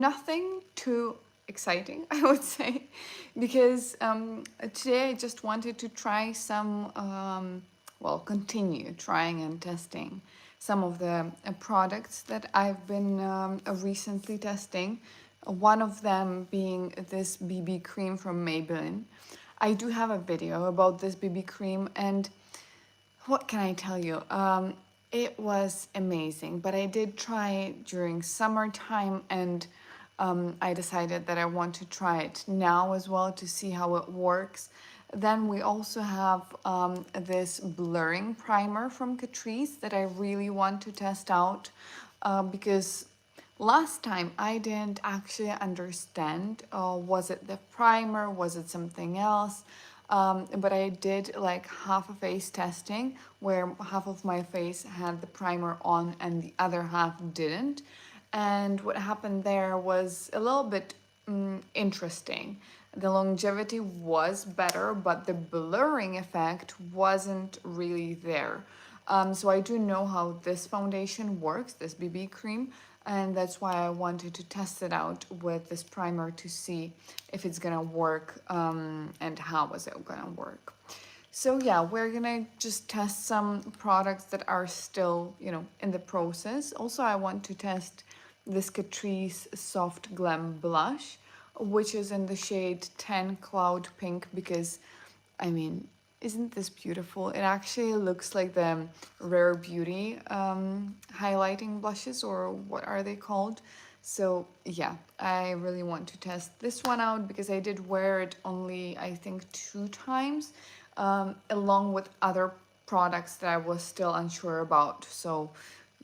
Nothing too exciting, I would say, because today I just wanted to try some, continue trying and testing some of the products that I've been recently testing. One of them being this BB cream from Maybelline. I do have a video about this BB cream, and what can I tell you? It was amazing, but I did try it during summertime, and I decided that I want to try it now as well to see how it works. Then we also have this blurring primer from Catrice that I really want to test out because last time I didn't actually understand, was it the primer, was it something else? But I did like half a face testing where half of my face had the primer on and the other half didn't. And what happened there was a little bit interesting. The longevity was better, but the blurring effect wasn't really there. So I do know how this foundation works, this BB cream, and that's why I wanted to test it out with this primer to see if it's gonna work and how is it gonna work. So yeah, we're gonna just test some products that are still, in the process. Also, I want to test this Catrice Soft Glam Blush, which is in the shade 10 Cloud Pink, because, I mean, isn't this beautiful? It actually looks like the Rare Beauty highlighting blushes, or what are they called? So yeah, I really want to test this one out because I did wear it only, I think, 2 times, along with other products that I was still unsure about. So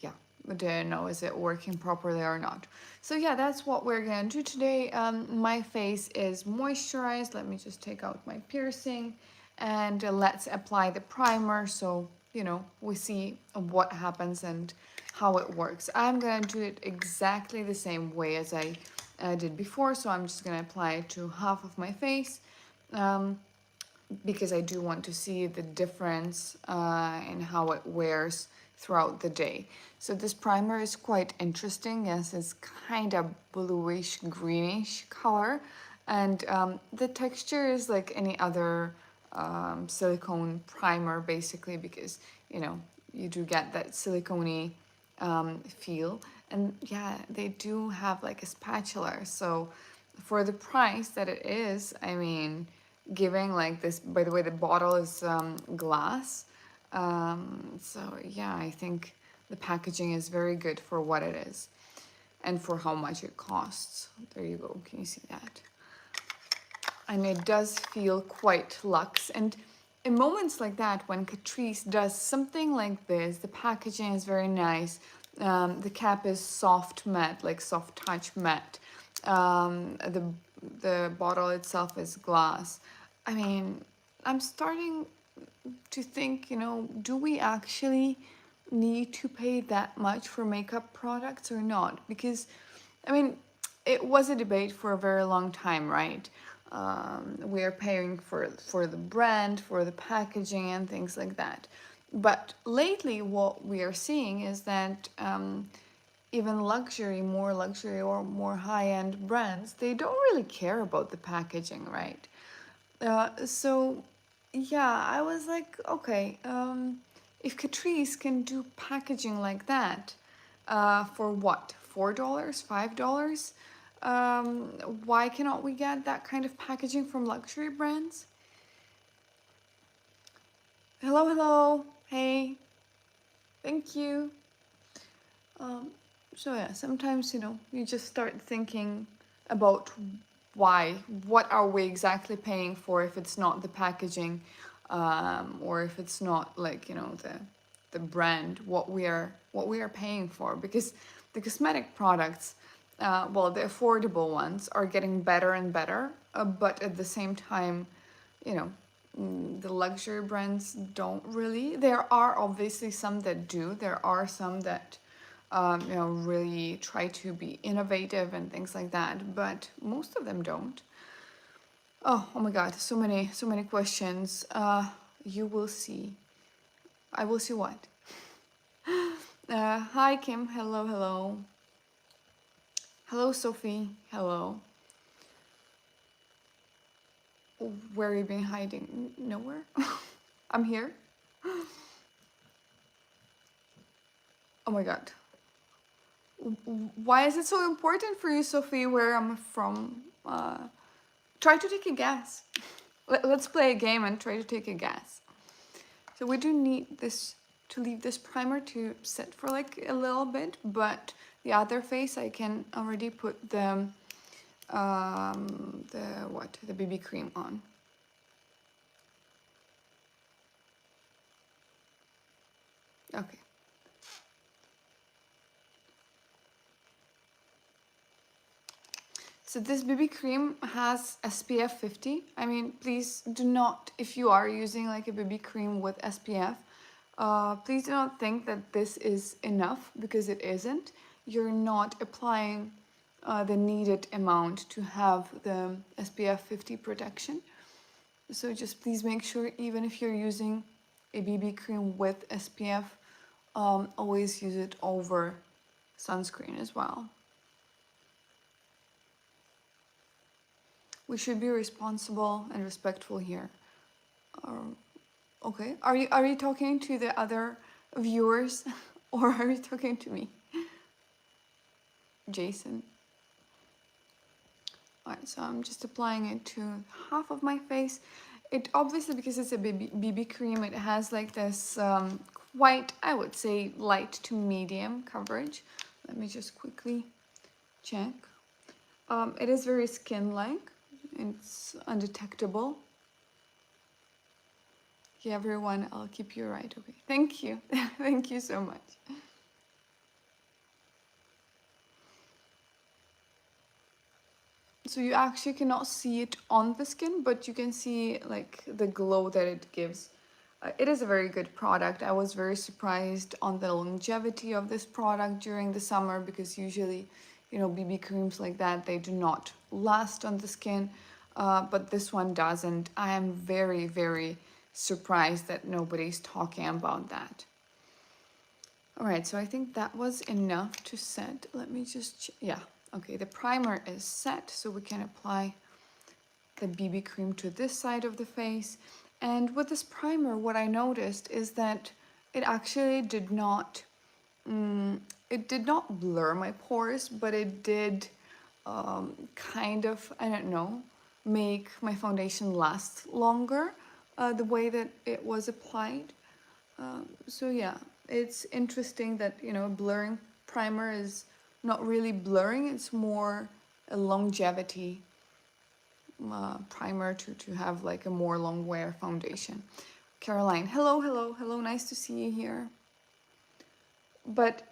yeah, I didn't know is it working properly or not. So yeah, that's what we're gonna do today. My face is moisturized. Let me just take out my piercing and let's apply the primer so we see what happens and how it works. I'm gonna do it exactly the same way as I did before, so I'm just gonna apply it to half of my face because I do want to see the difference in how it wears throughout the day. So this primer is quite interesting. Yes, it's kind of bluish greenish color, and the texture is like any other silicone primer basically, because you do get that silicone feel. And yeah, they do have like a spatula, so for the price that it is, I mean, giving like this, by the way, the bottle is glass, so yeah, I think the packaging is very good for what it is and for how much it costs. There you go, can you see that? And it does feel quite luxe. And in moments like that, when Catrice does something like this, the packaging is very nice. The cap is soft matte, like soft touch matte. The bottle itself is glass. I mean, I'm starting to think, do we actually need to pay that much for makeup products or not? Because, I mean, it was a debate for a very long time, right? We are paying for the brand, for the packaging and things like that. But lately what we are seeing is that even more luxury or more high-end brands, they don't really care about the packaging, right? So yeah, I was like, okay, if Catrice can do packaging like that, for what, $4, $5? Why cannot we get that kind of packaging from luxury brands? Hello, hello, hey, thank you. So yeah, sometimes, you just start thinking about what are we exactly paying for if it's not the packaging, or if it's not like, the brand, what we are paying for, because the cosmetic products, the affordable ones are getting better and better, but at the same time, the luxury brands don't really. There are obviously some that do. There are some that really try to be innovative and things like that, but most of them don't. Oh my God, so many questions. You will see. I will see what? Hi Kim, hello. Hello, Sophie. Hello. Where have you been hiding? Nowhere? I'm here. Oh my god. Why is it so important for you, Sophie, where I'm from? Try to take a guess. Let's play a game and try to take a guess. So we do need this to leave this primer to set for like a little bit, but the other face I can already put the BB cream on. Okay. So this BB cream has SPF 50. I mean, please do not, if you are using like a BB cream with SPF, please do not think that this is enough, because it isn't. You're not applying the needed amount to have the SPF 50 protection. So just please make sure, even if you're using a BB cream with SPF, always use it over sunscreen as well. We should be responsible and respectful here. Okay. Are you talking to the other viewers or are you talking to me? Jason. Alright, so I'm just applying it to half of my face. It obviously, because it's a BB cream, it has like this quite, I would say, light to medium coverage. Let me just quickly check. It is very skin-like. It's undetectable. Yeah, everyone, I'll keep you right. Okay, thank you. Thank you so much. So you actually cannot see it on the skin, but you can see like the glow that it gives. It is a very good product. I was very surprised on the longevity of this product during the summer, because usually, you know, BB creams like that, they do not last on the skin, but this one does, and I am very, very surprised that nobody's talking about that. All right, so I think that was enough to set. Let me just, yeah, okay, the primer is set, so we can apply the BB cream to this side of the face. And with this primer, what I noticed is that it actually did not, it did not blur my pores, but it did kind of, I don't know, make my foundation last longer the way that it was applied. So yeah, it's interesting that, you know, blurring primer is not really blurring, it's more a longevity primer to have like a more long wear foundation. Caroline, hello, nice to see you here. But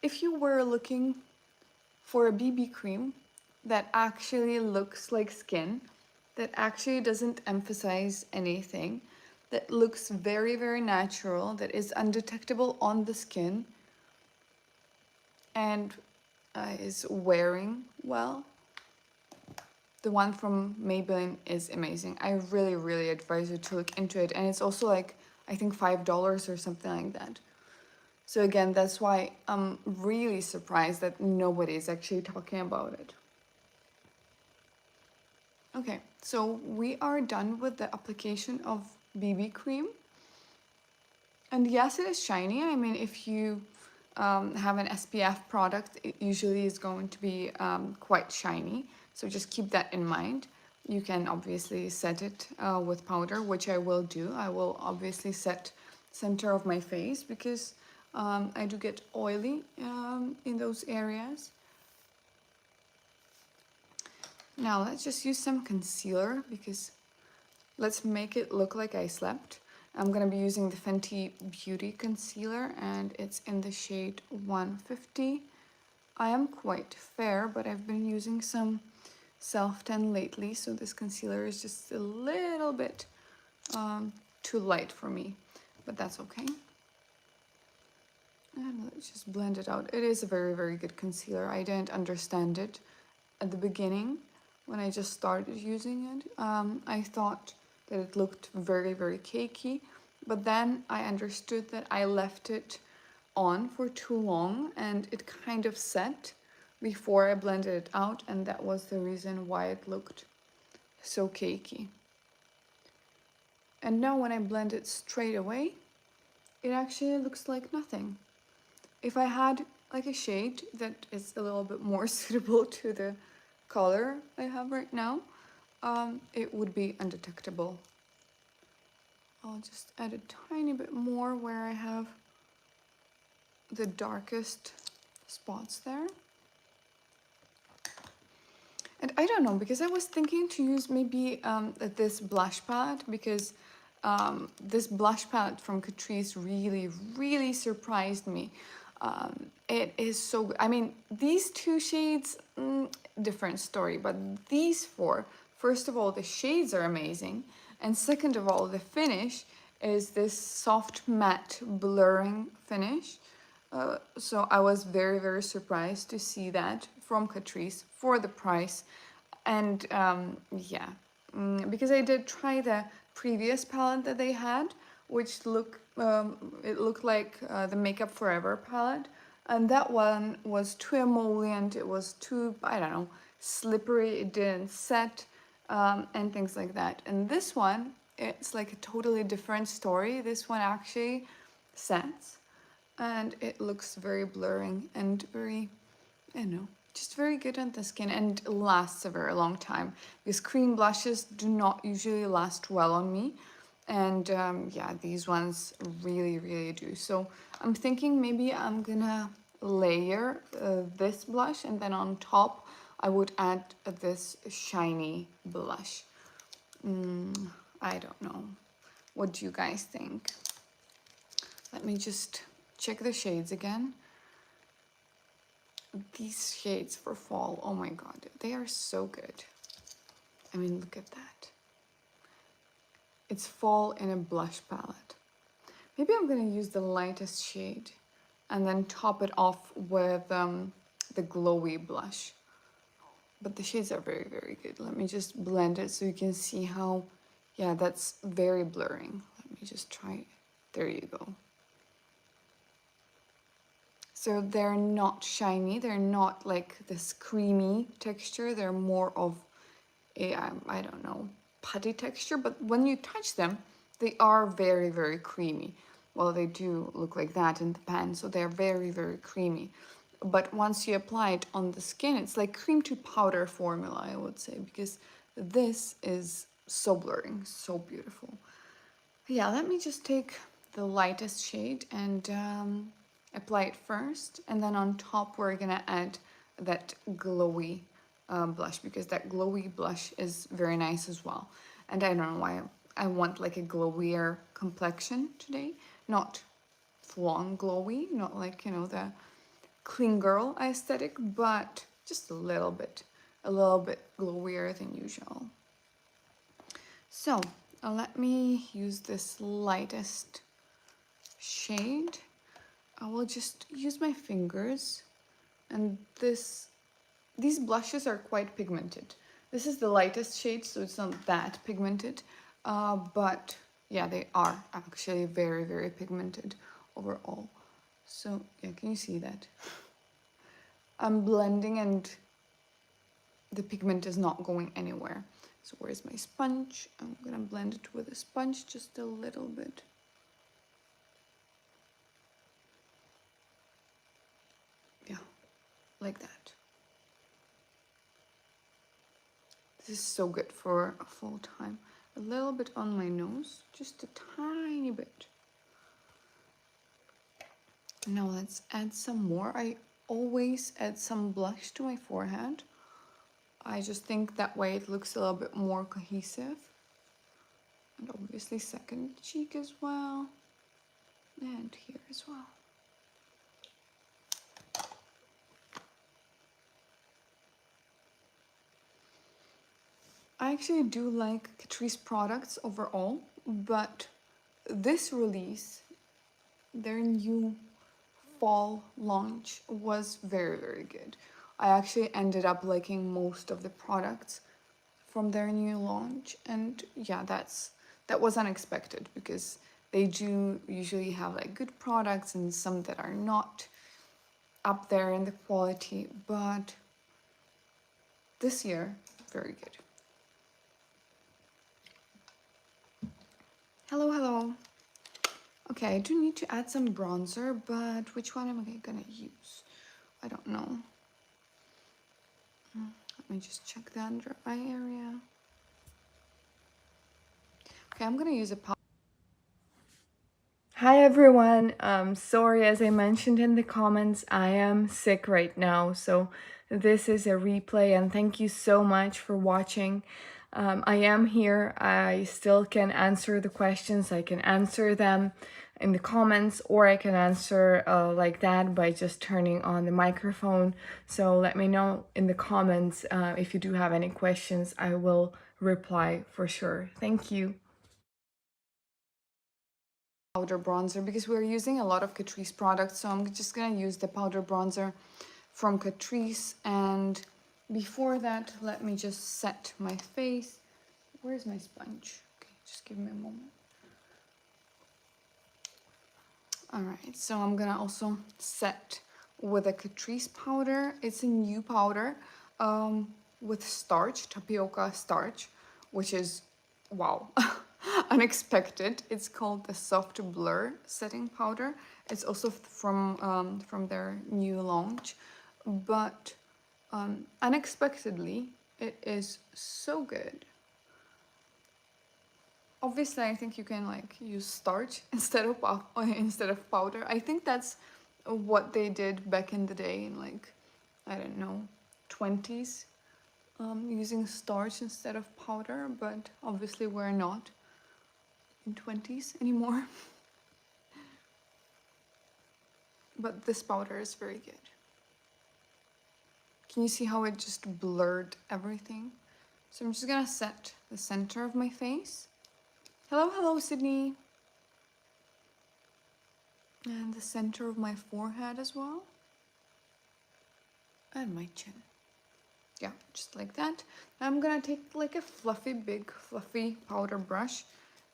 if you were looking for a BB cream that actually looks like skin, that actually doesn't emphasize anything, that looks very, very natural, that is undetectable on the skin, and is wearing well, the one from Maybelline is amazing. I really, really advise you to look into it. And it's also like, I think $5 or something like that. So again, that's why I'm really surprised that nobody is actually talking about it. Okay, so we are done with the application of BB cream. And yes, it is shiny. I mean, if you have an SPF product, it usually is going to be quite shiny. So just keep that in mind. You can obviously set it with powder, which I will do. I will obviously set center of my face, because I do get oily in those areas. Now let's just use some concealer, because let's make it look like I slept. I'm going to be using the Fenty Beauty Concealer, and it's in the shade 150. I am quite fair, but I've been using some self-tan lately, so this concealer is just a little bit too light for me, but that's okay. And let's just blend it out. It is a very, very good concealer. I didn't understand it at the beginning when I just started using it. I thought that it looked very, very cakey, but then I understood that I left it on for too long and it kind of set. before I blended it out, and that was the reason why it looked so cakey. And now when I blend it straight away, it actually looks like nothing. If I had like a shade that is a little bit more suitable to the color I have right now, it would be undetectable. I'll just add a tiny bit more where I have the darkest spots there. And I don't know, because I was thinking to use maybe this blush palette, because this blush palette from Catrice really surprised me. It is so good. I mean, these two shades, different story, but these four, first of all, the shades are amazing, and second of all, the finish is this soft matte blurring finish. So I was very surprised to see that from Catrice for the price. And yeah, because I did try the previous palette that they had, which it looked like the Makeup Forever palette, and that one was too emollient, it was too, I don't know, slippery, it didn't set, and things like that. And this one, it's like a totally different story. This one actually sets, and it looks very blurring and very, I don't know, just very good on the skin, and lasts a very long time, because cream blushes do not usually last well on me. And yeah, these ones really do. So I'm thinking maybe I'm gonna layer this blush, and then on top I would add this shiny blush. I don't know. What do you guys think? Let me just check the shades again. These shades for fall, oh my god, they are so good. I mean, look at that. It's fall in a blush palette. Maybe I'm gonna use the lightest shade and then top it off with the glowy blush. But the shades are very good. Let me just blend it so you can see how, yeah, that's very blurring. Let me just try it. There you go. So they're not shiny, they're not like this creamy texture, they're more of a, I don't know, putty texture, but when you touch them, they are very creamy. Well, they do look like that in the pan, so they're very creamy. But once you apply it on the skin, it's like cream to powder formula, I would say, because this is so blurring, so beautiful. Yeah, let me just take the lightest shade and apply it first, and then on top we're gonna add that glowy blush, because that glowy blush is very nice as well. And I don't know why I want like a glowier complexion today, not full-on glowy, not like, you know, the clean girl aesthetic, but just a little bit glowier than usual. So let me use this lightest shade. I will just use my fingers, and these blushes are quite pigmented. This is the lightest shade, so it's not that pigmented, but yeah, they are actually very pigmented overall. So yeah, can you see that? I'm blending and the pigment is not going anywhere. So where's my sponge? I'm gonna blend it with a sponge just a little bit. Yeah, like that. This is so good for a full time. A little bit on my nose, just a tiny bit. Now let's add some more. I always add some blush to my forehead. I just think that way it looks a little bit more cohesive. And obviously second cheek as well. And here as well. I actually do like Catrice products overall, but this release, their new fall launch, was very good. I actually ended up liking most of the products from their new launch, and yeah, that was unexpected, because they do usually have like good products and some that are not up there in the quality, but this year, very good. Hello, hello. Okay, I do need to add some bronzer, but which one am I gonna use? I don't know. Let me just check the under eye area. Okay, I'm gonna use a powder. Hi everyone, sorry, as I mentioned in the comments, I am sick right now, so this is a replay, and thank you so much for watching. I am here, I still can answer the questions, I can answer them in the comments, or I can answer like that by just turning on the microphone. So let me know in the comments if you do have any questions, I will reply for sure. Thank you. Powder bronzer, because we're using a lot of Catrice products, so I'm just gonna use the powder bronzer from Catrice. And before that, let me just set my face. Where's my sponge? Okay, just give me a moment. All right, so I'm gonna also set with a Catrice powder. It's a new powder with starch, tapioca starch, which is, wow, unexpected. It's called the Soft Blur Setting Powder. It's also from their new launch, but unexpectedly, it is so good. Obviously, I think you can like use starch instead of powder. I think that's what they did back in the day in like, I don't know, 20s, using starch instead of powder, but obviously we're not in 20s anymore. But this powder is very good. Can you see how it just blurred everything? So I'm just gonna set the center of my face. Hello, hello, Sydney. And the center of my forehead as well. And my chin. Yeah, just like that. I'm gonna take like a big fluffy powder brush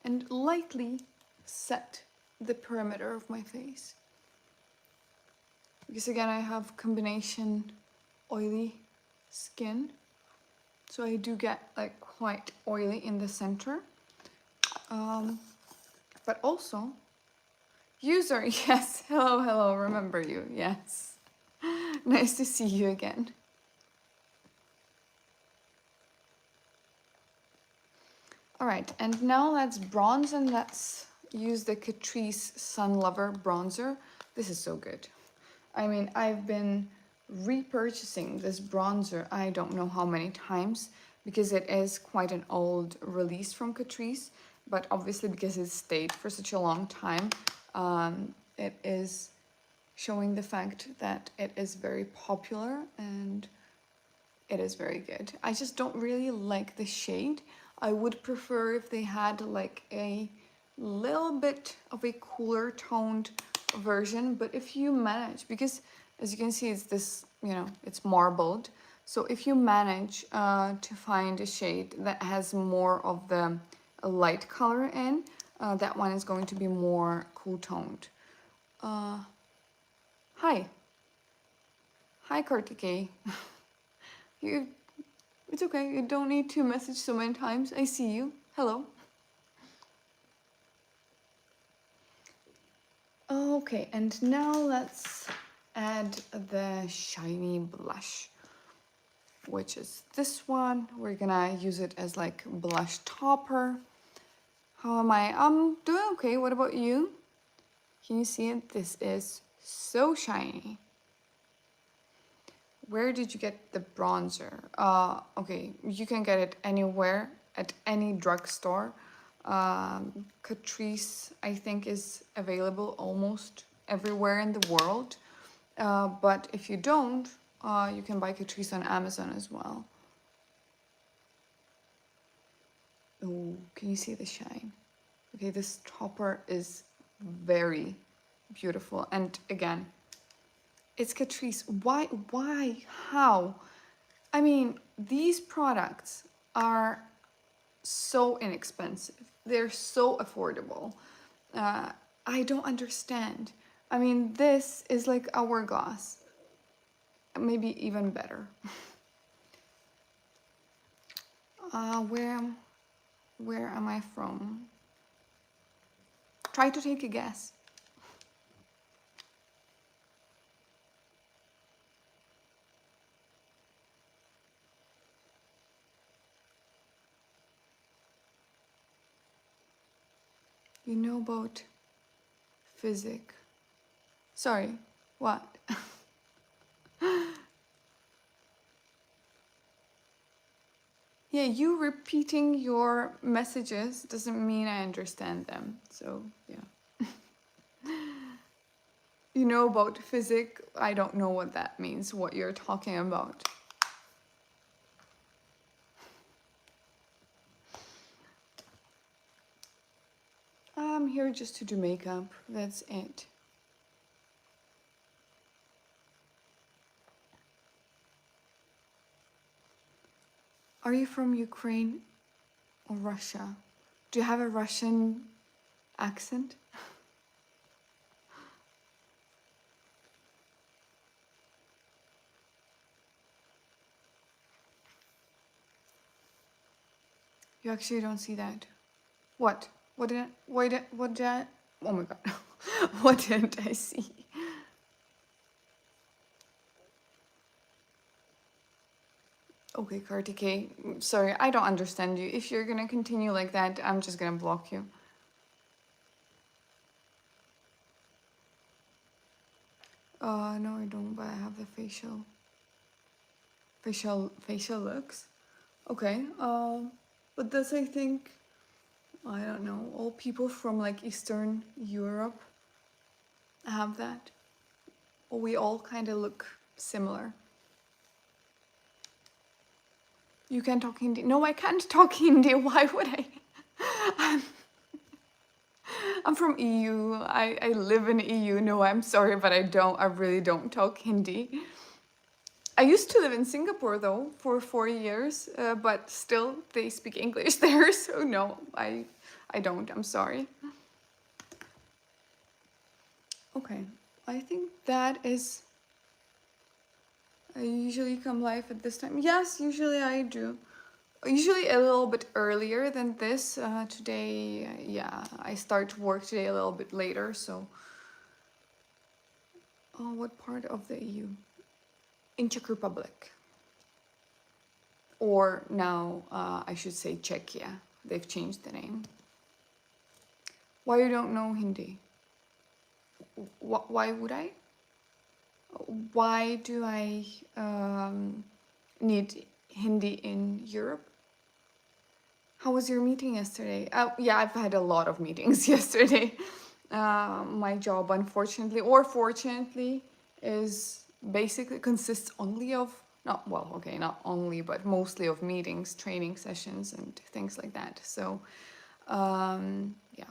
and lightly set the perimeter of my face. Because again, I have combination oily skin. So I do get like quite oily in the center. But also, user, yes, hello, hello, remember you, yes. Nice to see you again. All right, and now let's bronze, and let's use the Catrice Sun Lover bronzer. This is so good. I mean, I've been repurchasing this bronzer I don't know how many times, because it is quite an old release from Catrice, but obviously because it stayed for such a long time, it is showing the fact that it is very popular and it is very good. I just don't really like the shade. I would prefer if they had like a little bit of a cooler toned version, but if you manage, because as you can see, it's this, you know, it's marbled. So if you manage to find a shade that has more of the light color in, that one is going to be more cool toned. Hi. Hi, Kartikeya. It's okay, you don't need to message so many times. I see you. Hello. Okay, and now let's add the shiny blush, which is this one. We're gonna use it as like blush topper. How am I? I'm doing okay. What about you? Can you see it? This is so shiny. Where did you get the bronzer? Okay, you can get it anywhere, at any drugstore. Catrice, I think, is available almost everywhere in the world. But if you don't, you can buy Catrice on Amazon as well. Oh, can you see the shine? Okay, this topper is very beautiful. And again, it's Catrice. Why? How? I mean, these products are so inexpensive. They're so affordable. I don't understand. I mean, this is like hourglass. maybe even better. Where am I from? Try to take a guess. You know about physics. Sorry, what? Yeah, you repeating your messages doesn't mean I understand them. So, yeah. You know about physics. I don't know what that means, what you're talking about. I'm here just to do makeup. That's it. Are you from Ukraine or Russia? Do you have a Russian accent? You actually don't see that. What? What did I, oh my god. What didn't I see? Okay, Kartikeya, sorry, I don't understand you. If you're gonna continue like that, I'm just gonna block you. No, I don't, but I have the facial looks. Okay, but that's, I think, I don't know, all people from like Eastern Europe have that. We all kind of look similar. You can talk Hindi. No, I can't talk Hindi. Why would I? I'm from EU. I live in EU. No, I'm sorry, but I really don't talk Hindi. I used to live in Singapore though for 4 years, but still they speak English there. So no, I don't. I'm sorry. Okay, I think that is. I usually come live at this time. Yes, usually I do. Usually a little bit earlier than this. Today, yeah, I start work today a little bit later. So, what part of the EU? In Czech Republic. Or now, I should say Czechia. They've changed the name. Why you don't know Hindi? Why would I? Why do I need Hindi in Europe? How was your meeting yesterday? Yeah, I've had a lot of meetings yesterday. My job, unfortunately or fortunately, is basically consists only of, not, well, okay, not only, but mostly of meetings, training sessions, and things like that. So, yeah.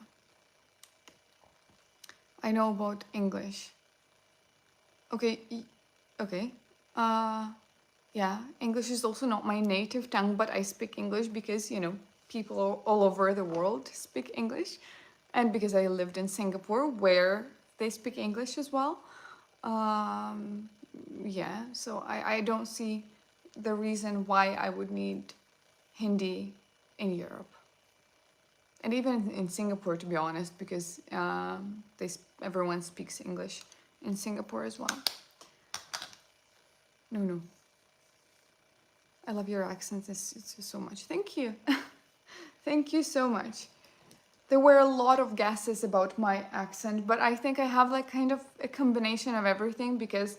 I know about English. Okay, okay. Yeah, English is also not my native tongue, but I speak English because, you know, people all over the world speak English. And because I lived in Singapore where they speak English as well. Yeah, so I don't see the reason why I would need Hindi in Europe. And even in Singapore, to be honest, because everyone speaks English in Singapore as well. No. I love your accent so much. Thank you. Thank you so much. There were a lot of guesses about my accent, but I think I have like kind of a combination of everything because,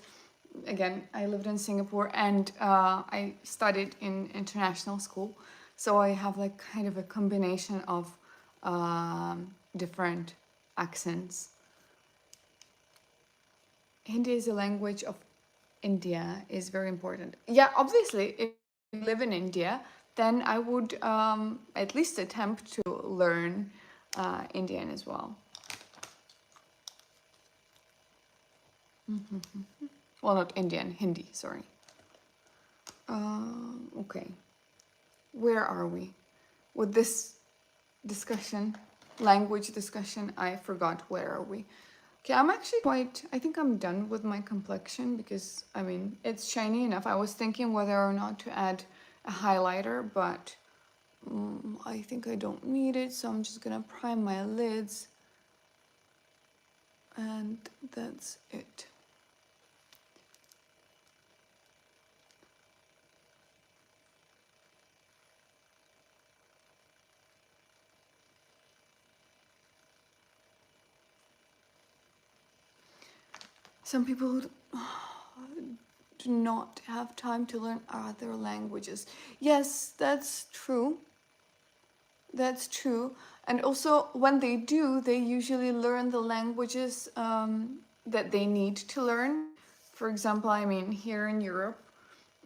again, I lived in Singapore and I studied in international school. So I have like kind of a combination of different accents. Hindi is a language of India, is very important. Yeah, obviously, if you live in India, then I would at least attempt to learn Indian as well. Well, not Indian, Hindi, sorry. Okay. Where are we? With this discussion, language discussion, I forgot where are we. Okay, I'm actually I think I'm done with my complexion because, I mean, it's shiny enough. I was thinking whether or not to add a highlighter, but I think I don't need it, so I'm just gonna prime my lids, and that's it. Some people do not have time to learn other languages. Yes, that's true. That's true. And also, when they do, they usually learn the languages that they need to learn. For example, I mean, here in Europe,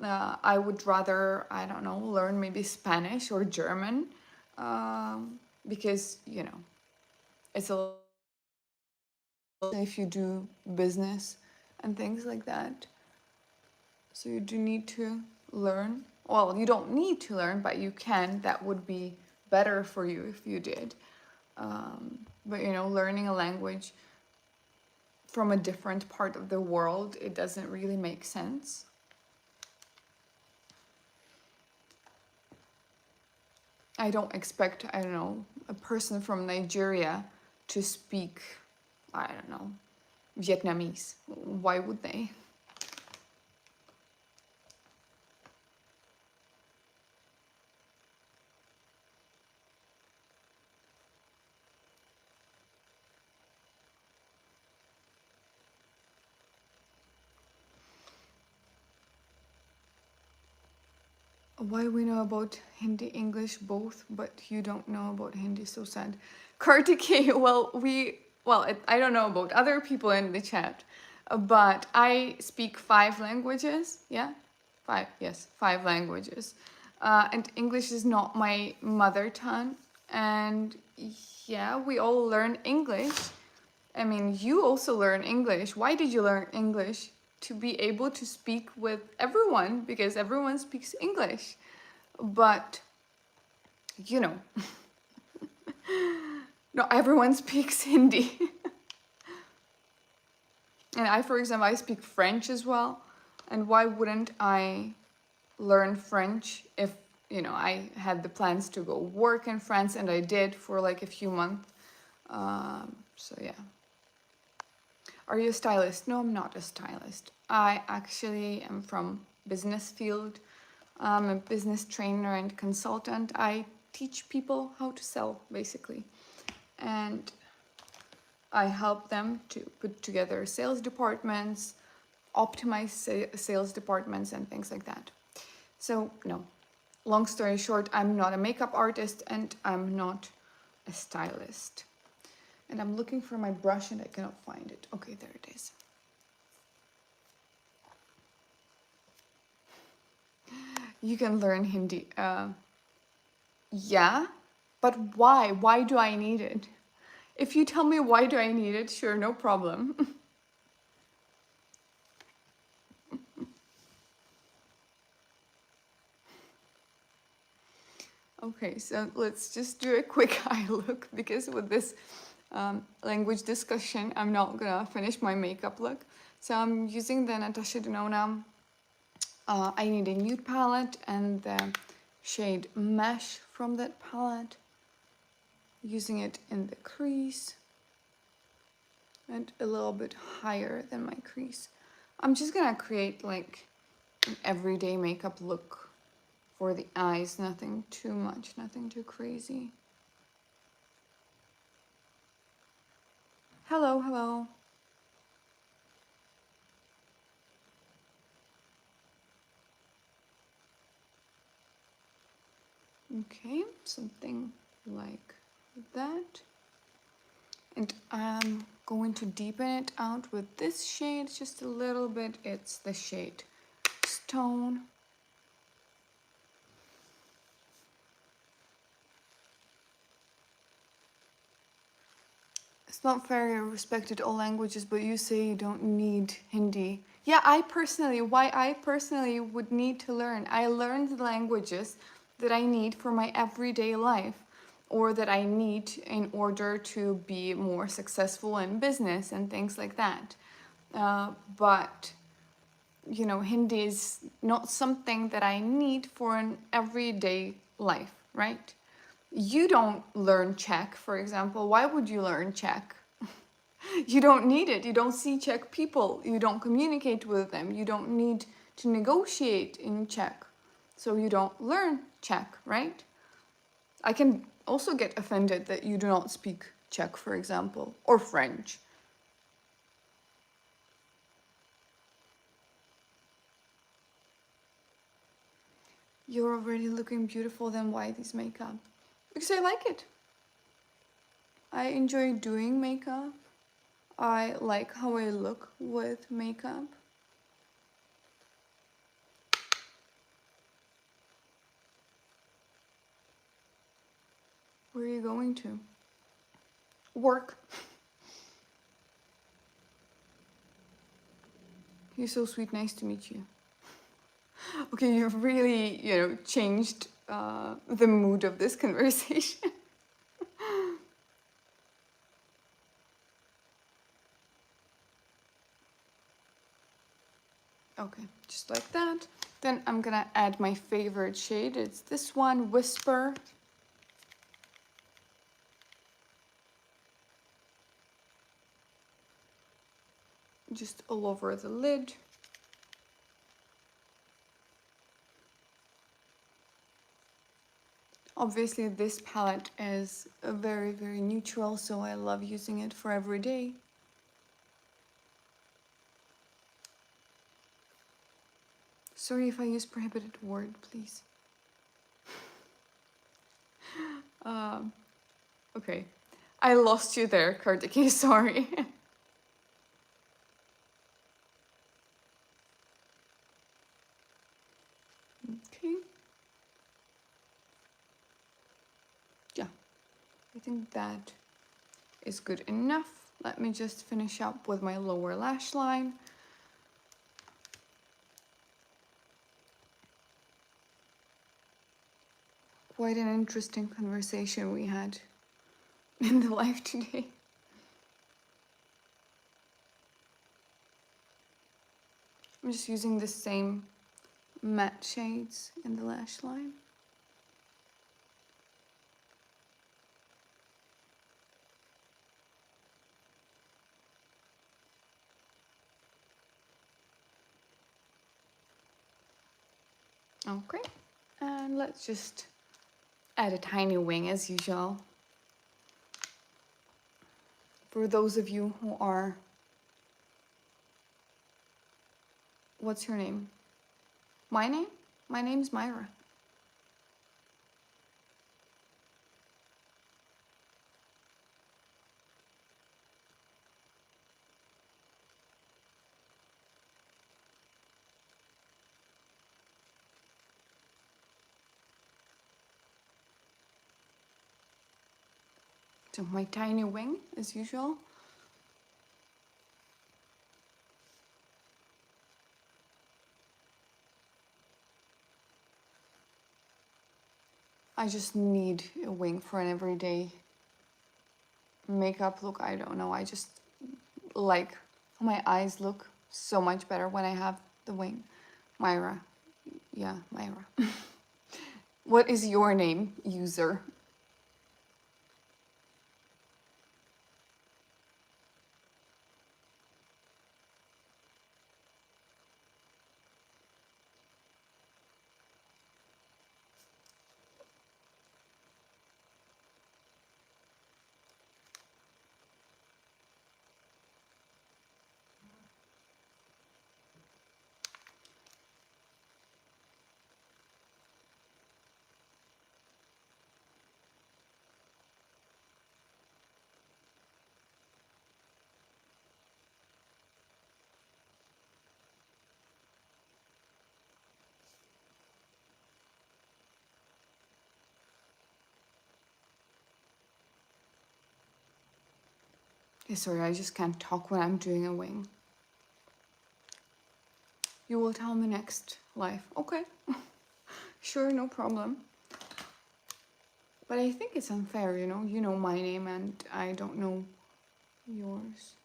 I would rather, I don't know, learn maybe Spanish or German because, you know, it's a if you do business and things like that. So you do need to learn. Well, you don't need to learn, but you can. That would be better for you if you did. But you know, learning a language from a different part of the world, it doesn't really make sense. I don't expect, I don't know, a person from Nigeria to speak, I don't know, Vietnamese. Why would they? Why we know about Hindi, English, both, but you don't know about Hindi, so sad. Kartikeya, I don't know about other people in the chat, but I speak 5 languages, yeah? 5, yes, 5 languages. And English is not my mother tongue, and yeah, we all learn English. I mean, you also learn English. Why did you learn English? To be able to speak with everyone, because everyone speaks English. But, you know, not everyone speaks Hindi. And I, for example, I speak French as well. And why wouldn't I learn French if, you know, I had the plans to go work in France, and I did for like a few months. So yeah. Are you a stylist? No, I'm not a stylist. I actually am from business field. I'm a business trainer and consultant. I teach people how to sell, basically. And I help them to put together sales departments, optimize sales departments, and things like that. So, no. Long story short, I'm not a makeup artist and I'm not a stylist. And I'm looking for my brush and I cannot find it. Okay, there it is. You can learn Hindi. Yeah, but why? Why do I need it? If you tell me why do I need it, sure, no problem. Okay, so let's just do a quick eye look, because with this language discussion, I'm not gonna finish my makeup look. So I'm using the Natasha Denona I Need a Nude palette and the shade Mesh from that palette. Using it in the crease and a little bit higher than my crease. I'm just gonna create like an everyday makeup look for the eyes, nothing too much, nothing too crazy. Hello, hello. Okay, something like that. And I'm going to deepen it out with this shade just a little bit. It's the shade Stone. It's not fair, you respected all languages, but you say you don't need Hindi. Yeah, why I personally would need to learn. I learned the languages that I need for my everyday life. or that I need in order to be more successful in business and things like that. But you know, Hindi is not something that I need for an everyday life, right? You don't learn Czech, for example. Why would you learn Czech? You don't need it. You don't see Czech people. You don't communicate with them. You don't need to negotiate in Czech. So you don't learn Czech, right? I can also get offended that you do not speak Czech, for example, or French. You're already looking beautiful, then why this makeup? Because I like it. I enjoy doing makeup. I like how I look with makeup. Where are you going to? Work. You're so sweet, nice to meet you. Okay, you've really, you know, changed the mood of this conversation. Okay, just like that. Then I'm gonna add my favorite shade. It's this one, Whisper. Just all over the lid. Obviously this palette is very, very neutral, so I love using it for every day. Sorry if I use prohibited word, please. Okay, I lost you there, Kartiki, sorry. Okay. Yeah, I think that is good enough. Let me just finish up with my lower lash line. Quite an interesting conversation we had in the live today. I'm just using the same matte shades in the lash line. Okay, and let's just add a tiny wing as usual. For those of you who are... What's your name? My name? My name's Myra. So my tiny wing as usual. I just need a wing for an everyday makeup look. I don't know, I just like how my eyes look so much better when I have the wing. Myra. Yeah, Myra. What is your name, user? Okay, sorry, I just can't talk when I'm doing a wing. You will tell me next live. Okay. Sure, no problem. But I think it's unfair, you know? You know my name and I don't know yours.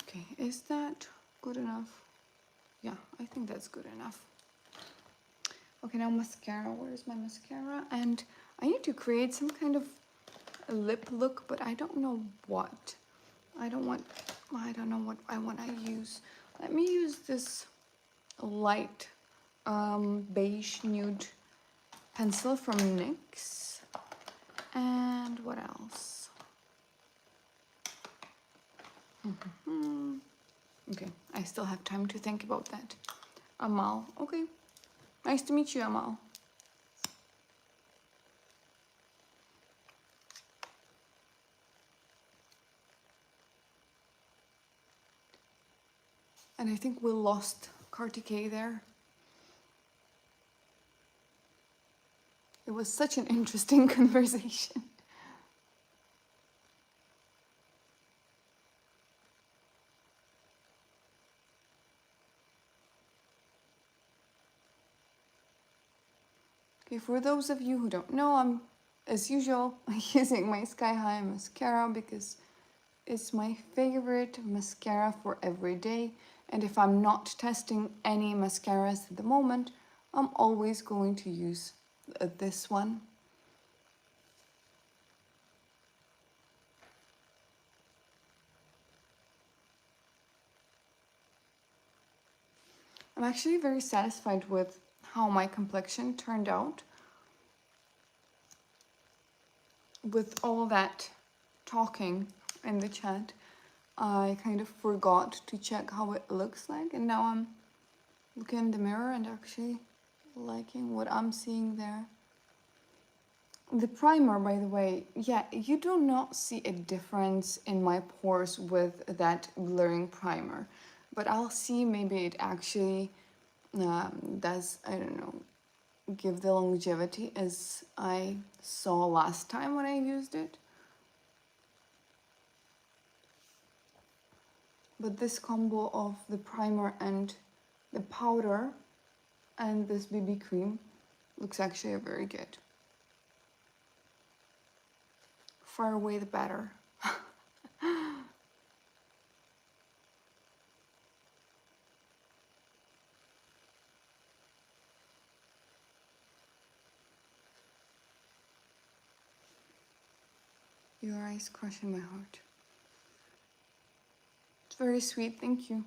Okay, is that good enough? Yeah, I think that's good enough. Okay, now mascara. Where is my mascara? And I need to create some kind of a lip look, but I don't know what. I don't know what I want to use. Let me use this light beige nude pencil from NYX. And what else? Okay, I still have time to think about that. Amal, okay. Nice to meet you, Amal. And I think we lost Kartikeya there. It was such an interesting conversation. Okay, for those of you who don't know, I'm, as usual, using my Sky High mascara because it's my favorite mascara for every day. And if I'm not testing any mascaras at the moment, I'm always going to use this one. I'm actually very satisfied with how my complexion turned out. With all that talking in the chat, I kind of forgot to check how it looks like, and now I'm looking in the mirror and actually liking what I'm seeing there. The primer, by the way, yeah, you do not see a difference in my pores with that blurring primer, but I'll see maybe it actually does, I don't know, give the longevity as I saw last time when I used it. But this combo of the primer and the powder and this BB cream looks actually very good. Far away the better. Your eyes crushing my heart. It's very sweet, thank you.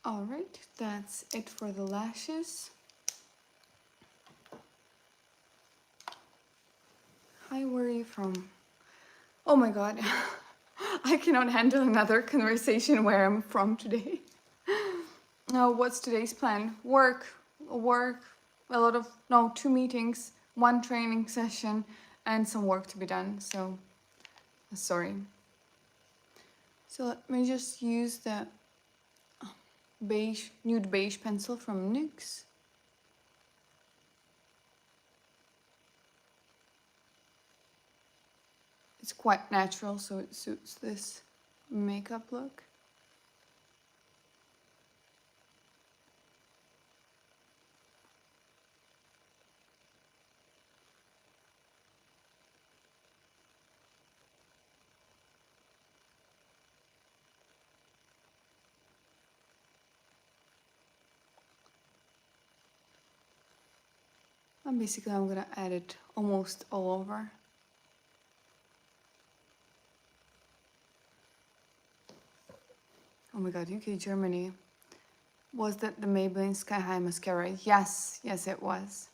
All right, that's it for the lashes. Hi, where are you from? Oh my god, I cannot handle another conversation where I'm from today. Now, what's today's plan? Work, a lot of, no, 2 meetings, 1 training session, and some work to be done, so sorry. So let me just use the beige, nude beige pencil from NYX. It's quite natural, so it suits this makeup look. And basically I'm gonna add it almost all over. Oh my god, UK, Germany. Was that the Maybelline Sky High mascara? Yes, yes it was.